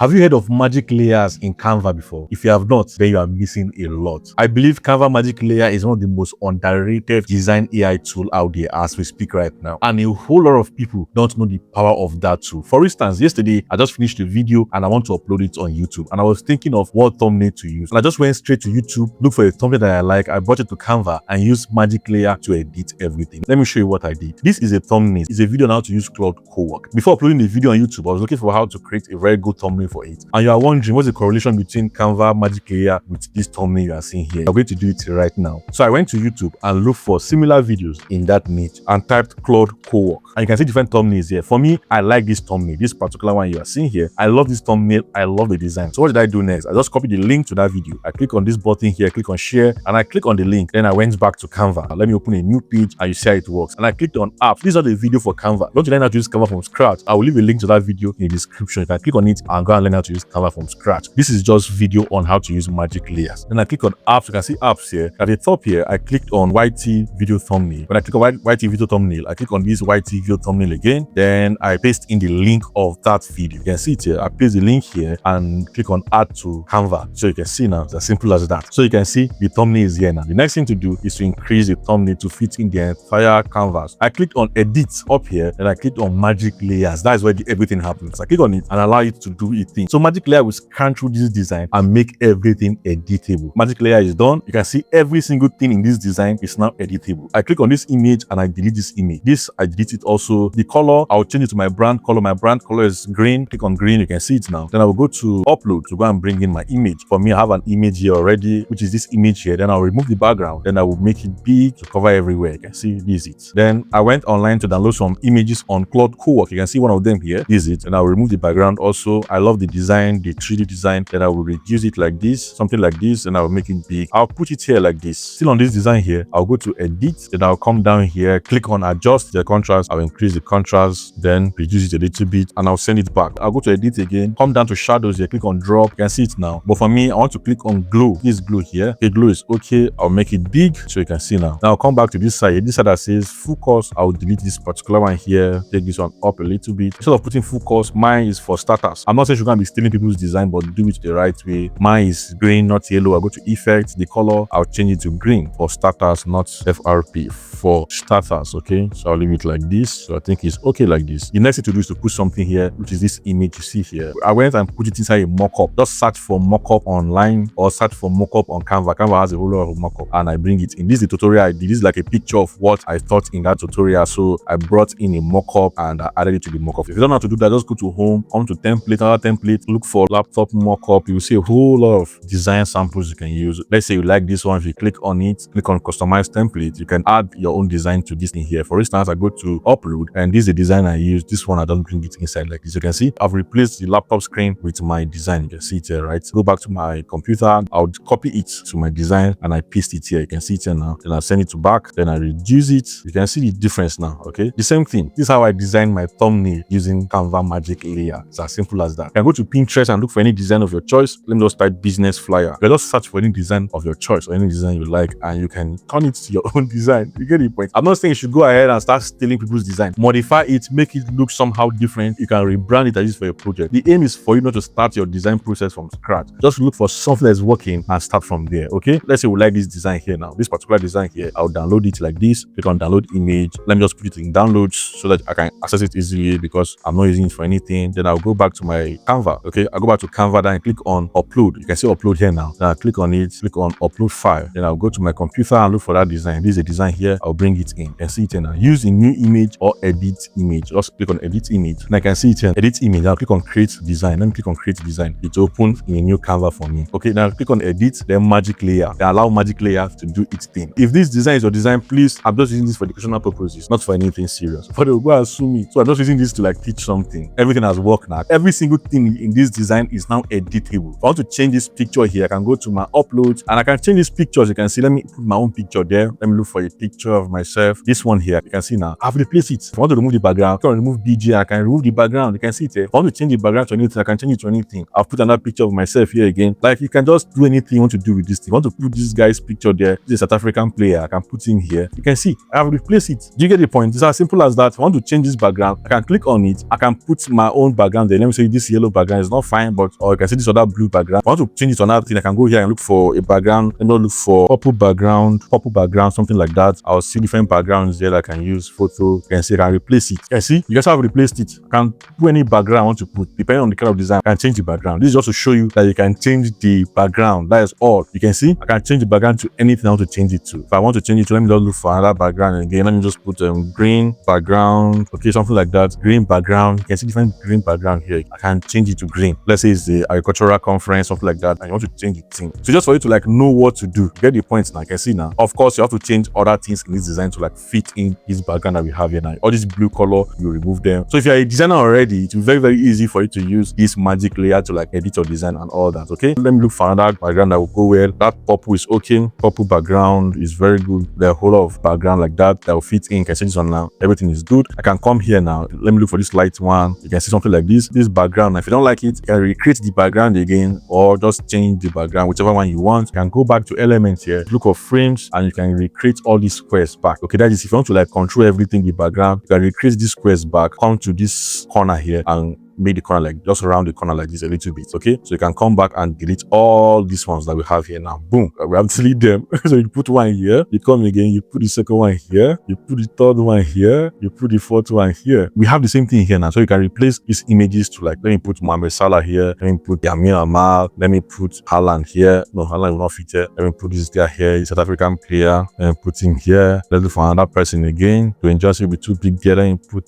Have you heard of Magic Layers in Canva before? If you have not, then you are missing a lot. I believe Canva Magic Layer is one of the most underrated design AI tool out there as we speak right now. And a whole lot of people don't know the power of that tool. For instance, yesterday, I just finished a video and I want to upload it on YouTube. And I was thinking of what thumbnail to use. And I just went straight to YouTube, look for a thumbnail that I like. I brought it to Canva and used Magic Layer to edit everything. Let me show you what I did. This is a thumbnail. It's a video on how to use Cloud Co-work. Before uploading the video on YouTube, I was looking for how to create a very good thumbnail for it. And you are wondering what's the correlation between Canva Magic Layer with this thumbnail you are seeing here. I'm going to do it right now. So I went to YouTube and looked for similar videos in that niche and typed Cloud Co-work. And you can see different thumbnails here. For me, I like this thumbnail, this particular one you are seeing here. I love this thumbnail. I love the design. So what did I do next? I just copied the link to that video. I click on this button here, click on share, and I click on the link. Then I went back to Canva. Let me open a new page and you see how it works. And I clicked on apps. This is not a video for Canva. Don't you learn how to use Canva from scratch? I will leave a link to that video in the description. You can click on it and go and learn how to use Canva from scratch. This is just video on how to use Magic Layers. Then I click on apps. You can see apps here. At the top here, I clicked on YT video thumbnail. When I click on YT video thumbnail, I click on this YT video thumbnail again. Then I paste in the link of that video. You can see it here. I paste the link here and click on add to Canva. So you can see now, it's as simple as that. So you can see the thumbnail is here now. The next thing to do is to increase the thumbnail to fit in the entire canvas. I clicked on edit up here and I clicked on Magic Layers. That is where everything happens. I click on it and allow it to do its thing. So Magic Layer will scan through this design and make everything editable. Magic Layer is done. You can see every single thing in this design is now editable. I click on this image and I delete this image. This I delete it also. The color, I'll change it to my brand color. My brand color is green. Click on green. You can see it now. Then I will go to upload to go and bring in my image. For me, I have an image here already, which is this image here. Then I'll remove the background. Then I will make it big to cover everywhere. You can see this is it. Then I went online to download some images on Cloud Co-work. You can see one of them here. This is it. And I'll remove the background also. I love the design, the 3D design. Then I will reduce it like this, something like this, and I will make it big. I'll put it here like this. Still on this design here, I'll go to edit. Then I'll come down here, click on adjust the contrast. I'll increase the contrast, then reduce it a little bit, and I'll send it back. I'll go to edit again, come down to shadows here, click on drop. You can see it now. But for me, I want to click on glow. This glow here. Okay, glow is okay. I'll make it big so you can see now. Now I'll come back to this side. This side that says focus, I'll delete this particular one here, take this one up a little bit. Instead of putting focus, mine is for starters. I'm not saying you're gonna be stealing people's design, but do it the right way. Mine is green, not yellow. I'll go to effect, the color, I'll change it to green for starters, not FRP for starters. Okay, so I'll leave it like this. So I think it's okay like this. The next thing to do is to put something here, which is this image you see here. I went and put it inside a mockup. Just search for mockup online or search for mockup on Canva. Canva has a whole lot of mockup and I bring it in. This is the tutorial I did. This is like a picture of what I thought in that tutorial. So I brought in a mockup and I added it to the mockup. If you don't know how to do that, just go to home, come to template, another template, look for laptop mockup. You will see a whole lot of design samples you can use. Let's say you like this one. If you click on it, click on customize template, you can add your own design to this thing here. For instance, I go to upload and this is the design I use. This one I don't bring it inside like this. You can see I've replaced the laptop screen with my design. You can see it here, right? Go back to my computer. I'll copy it to my design and I paste it here. You can see it here now. Then I send it to back. Then I reduce it. You can see the difference now. Okay, the same thing. This is how I design my thumbnail using Canva Magic Layer. It's as simple as that. You can go to Pinterest and look for any design of your choice. Let me just type business flyer. You can just search for any design of your choice or any design you like and you can turn it to your own design. You get the point? I'm not saying you should go ahead and start stealing people's design. Modify it, make it look somehow different. You can rebrand it as is for your project. The aim is for you not to start your design process from scratch. Just look for something that's working and start from there. Okay, let's say we like this design here now. This particular design here, I'll download it like this. Click on download image. Let me just put it in downloads so that I can access it easily because I'm not using it for anything. Then I'll go back to my Canva. Okay, I'll go back to Canva, then I click on upload. You can see upload here now. Then I'll click on it, click on upload file. Then I'll go to my computer and look for that design. This is a design here. I'll bring it in. You can see it here now. Use a new image or edit image. Just click on edit image. And I can see it here. Edit image. I'll click on create design. Then click on create design. It opens in a new Canva for me. Okay, now click on edit, then Magic Layer. Then allow Magic Layer to do its thing. If this design is your design, please, I'm just using this for educational purposes, not for anything serious. For the go assume it. So I'm just using this to like teach something. Everything has worked now. Every single thing in this design is now editable. If I want to change this picture here, I can go to my upload and I can change these pictures. You can see, let me put my own picture there. Let me look for a picture of myself. This one here, you can see now. I've replaced it. If I want to remove the background, I can remove BG. I can remove the background. You can see it here. If I want to change the background to anything, I can change it to anything. I'll put another picture of myself here again. Like you can just do anything you want to do with this thing. I want to put this guy's picture there. This is a South African player. I can put him here. You can see I've replaced it. Do you get the point? It's as simple as that. If I want to change this background, I can click on it. I can put my own background there. Let me say this yellow yellow background, it's not fine, but or you can see this other blue background. If I want to change it to another thing, I can go here and look for a background. Let me look for purple background, something like that. I'll see different backgrounds there that I can use. Photo, you can see I can replace it. You can see you just have replaced it. I can put any background I want to put, depending on the kind of design. I can change the background. This is just to show you that you can change the background. That is all. You can see I can change the background to anything I want to change it to. If I want to change it to, let me just look for another background again. Let me just put green background, okay, something like that. Green background. You can see different green background here. I can change it to green. Let's say it's the agricultural conference, something like that, and you want to change the thing. So just for you to like know what to do, get the points now. You can see now. Of course, you have to change other things in this design to like fit in this background that we have here now. All this blue color, you remove them. So if you're a designer already, it will be very, very easy for you to use this magic layer to like edit your design and all that. Okay, let me look for another background that will go well. That purple is okay. Purple background is very good. There are a whole lot of background like that will fit in. You can see this one now. Everything is good. I can come here now. Let me look for this light one. You can see something like this. This background. If you don't like it, you can recreate the background again, or just change the background, whichever one you want. You can go back to elements here, look for frames, and you can recreate all these squares back. Okay, that is if you want to like control everything, the background, you can recreate these squares back, come to this corner here and make the corner like just around the corner like this a little bit. Okay, so you can come back and delete all these ones that we have here now. Boom, we have to delete them. So you put one here, you come again, you put the second one here, you put the third one here, you put the fourth one here. We have the same thing here now, so you can replace these images to like, let me put Mohamed Salah here, let me put Yamil Amal, let me put Haaland here. No, Haaland will not fit here. Let me put this guy here, South African player, and put him here. Let's look for another person again. To enjoy it will be too big there. Let me put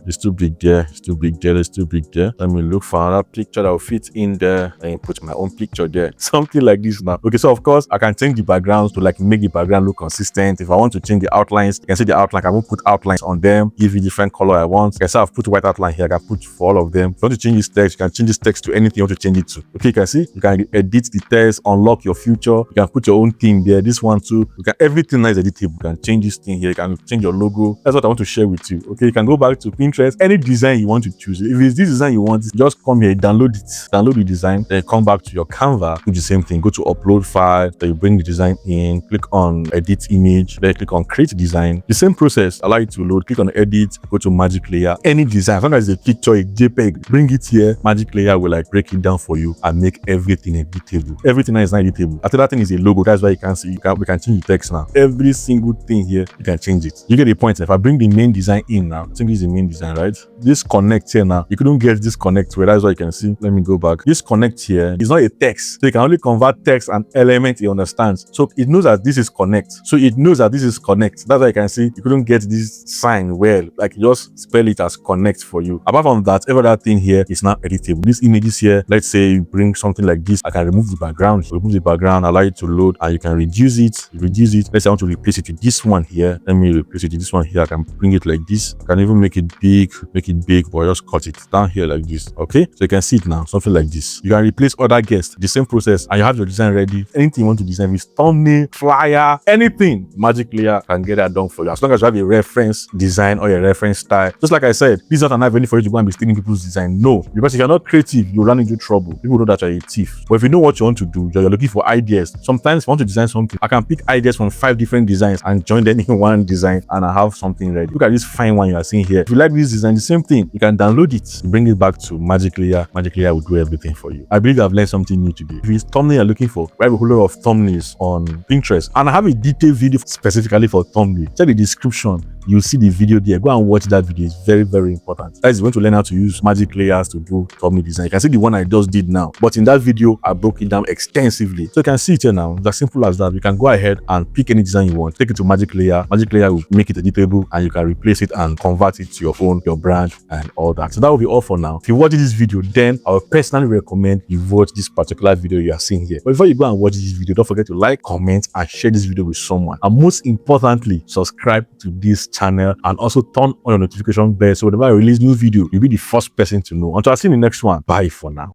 it's too big there, it's too big there, it's too big there. Let me look for another picture that will fit in there and put my own picture there. Something like this now. Okay, so of course I can change the backgrounds to like make the background look consistent. If I want to change the outlines, you can see the outline. I won't put outlines on them, give you different color I want. Okay, so I've put white outline here. I can put for all of them. If you want to change this text, you can change this text to anything you want to change it to. Okay, you can see you can edit the text, unlock your future. You can put your own theme there. This one too. You can everything is editable. You can change this thing here. You can change your logo. That's what I want to share with you. Okay, you can go back to Pinterest. Any design you want to choose. If it's this design you want, just come here, download it, download the design, then come back to your Canva, do the same thing. Go to upload file, then you bring the design in, click on edit image, then click on create design. The same process, allow it to load, click on edit, go to magic layer. Any design, as long as it's a picture, a JPEG, bring it here. Magic layer will like break it down for you and make everything editable. Everything that is not editable. After that thing is a logo, that's why you can see we can change the text now. Every single thing here, you can change it. You get the point. If I bring the main design in now, I think this is the main design, right? This connect here now, you couldn't get this connect where that's why you can see. Let me go back. This connect here is not a text, so you can only convert text and element it understands. So it knows that this is connect. So it knows that this is connect. That's why you can see you couldn't get this sign well. Like you just spell it as connect for you. Apart from that, every other thing here is now editable. These images here, let's say you bring something like this, I can remove the background, allow it to load, and you can reduce it. Let's say I want to replace it with this one here. Let me replace it with this one here. I can bring it like this. I can even make it big, but just cut it down here like this. Okay, so you can see it now, something like this. You can replace other guests, the same process, and you have your design ready. Anything you want to design with thumbnail, flyer, anything, Magic Layer can get that done for you. As long as you have a reference design or a reference style. Just like I said, this is not an avenue for you to go and be stealing people's design. No, because if you're not creative, you run into trouble. People know that you're a thief. But if you know what you want to do, you're looking for ideas. Sometimes if you want to design something, I can pick ideas from 5 different designs and join them in one design, and I have something ready. Look at this fine one you are seeing here. If you like this design, the same thing, you can download it, bring it back to Magic Layer. Magic Layer will do everything for you. I believe I've learned something new today. If it's thumbnail you're looking for, I have a whole lot of thumbnails on Pinterest, and I have a detailed video specifically for thumbnail. Check the description. You'll see the video there. Go and watch that video. It's very, very important. Guys, you want to learn how to use Magic Layers to do thumbnail design. You can see the one I just did now, but in that video, I broke it down extensively. So you can see it here now. It's as simple as that. You can go ahead and pick any design you want. Take it to Magic Layer. Magic Layer will make it editable, and you can replace it and convert it to your own, your brand, and all that. So that will be all for now. If you watch this video, then I would personally recommend you watch this particular video you are seeing here. But before you go and watch this video, don't forget to like, comment, and share this video with someone. And most importantly, subscribe to this channel and also turn on your notification bell so whenever I release new video, you'll be the first person to know. Until I see you in the next one, bye for now.